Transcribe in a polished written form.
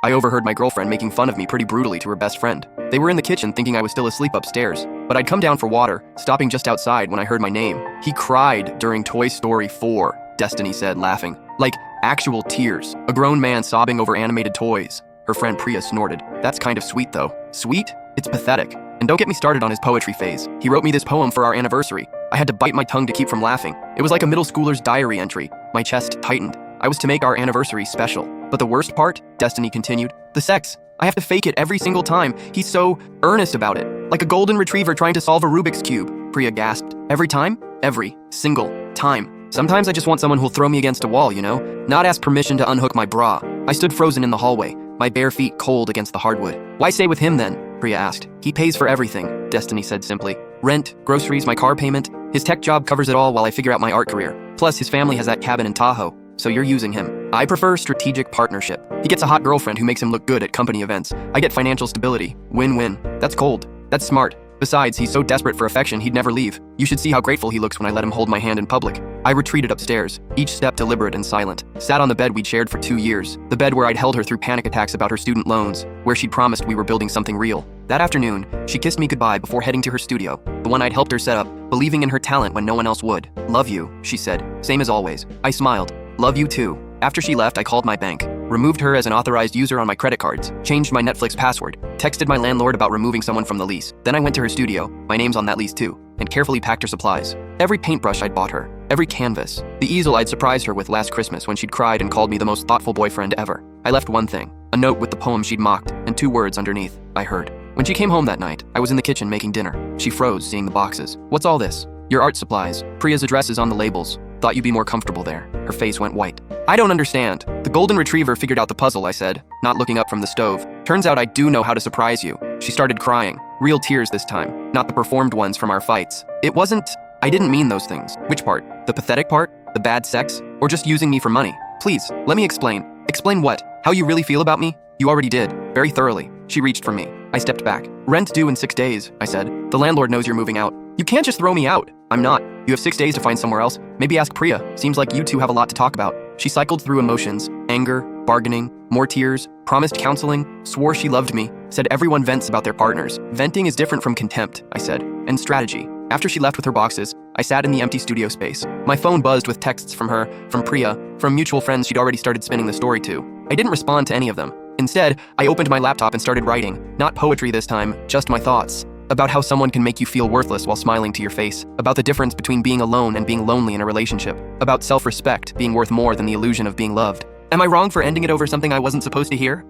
I overheard my girlfriend making fun of me pretty brutally to her best friend. They were in the kitchen thinking I was still asleep upstairs, but I'd come down for water, stopping just outside when I heard my name. He cried during Toy Story 4, Destiny said, laughing. Like, actual tears. A grown man sobbing over animated toys. Her friend Priya snorted. That's kind of sweet, though. Sweet? It's pathetic. And don't get me started on his poetry phase. He wrote me this poem for our anniversary. I had to bite my tongue to keep from laughing. It was like a middle schooler's diary entry. My chest tightened. I was to make our anniversary special. But the worst part, Destiny continued, the sex. I have to fake it every single time. He's so earnest about it. Like a golden retriever trying to solve a Rubik's Cube. Priya gasped. Every time? Every single time. Sometimes I just want someone who'll throw me against a wall, you know? Not ask permission to unhook my bra. I stood frozen in the hallway, my bare feet cold against the hardwood. Why stay with him then? Priya asked. He pays for everything, Destiny said simply. Rent, groceries, my car payment. His tech job covers it all while I figure out my art career. Plus, his family has that cabin in Tahoe, so you're using him. I prefer strategic partnership. He gets a hot girlfriend who makes him look good at company events. I get financial stability. Win-win. That's cold. That's smart. Besides, he's so desperate for affection he'd never leave. You should see how grateful he looks when I let him hold my hand in public. I retreated upstairs, each step deliberate and silent. Sat on the bed we'd shared for 2 years. The bed where I'd held her through panic attacks about her student loans, where she'd promised we were building something real. That afternoon, she kissed me goodbye before heading to her studio, the one I'd helped her set up, believing in her talent when no one else would. Love you, she said, same as always. I smiled. Love you too. After she left, I called my bank, removed her as an authorized user on my credit cards, changed my Netflix password, texted my landlord about removing someone from the lease. Then I went to her studio, my name's on that lease too, and carefully packed her supplies. Every paintbrush I'd bought her, every canvas, the easel I'd surprised her with last Christmas when she'd cried and called me the most thoughtful boyfriend ever. I left one thing, a note with the poem she'd mocked, and 2 words underneath, I heard. When she came home that night, I was in the kitchen making dinner. She froze, seeing the boxes. What's all this? Your art supplies. Priya's address is on the labels. Thought you'd be more comfortable there. Her face went white. I don't understand. The golden retriever figured out the puzzle, I said, not looking up from the stove. Turns out I do know how to surprise you. She started crying. Real tears this time, not the performed ones from our fights. I didn't mean those things. Which part? The pathetic part? The bad sex? Or just using me for money? Please, let me explain. Explain what? How you really feel about me? You already did, very thoroughly. She reached for me. I stepped back. Rent due in 6 days, I said. The landlord knows you're moving out. You can't just throw me out. I'm not. You have 6 days to find somewhere else. Maybe ask Priya. Seems like you two have a lot to talk about. She cycled through emotions, anger, bargaining, more tears, promised counseling, swore she loved me, said everyone vents about their partners. Venting is different from contempt, I said, and strategy. After she left with her boxes, I sat in the empty studio space. My phone buzzed with texts from her, from Priya, from mutual friends she'd already started spinning the story to. I didn't respond to any of them. Instead, I opened my laptop and started writing. Not poetry this time, just my thoughts. About how someone can make you feel worthless while smiling to your face. About the difference between being alone and being lonely in a relationship. About self-respect being worth more than the illusion of being loved. Am I wrong for ending it over something I wasn't supposed to hear?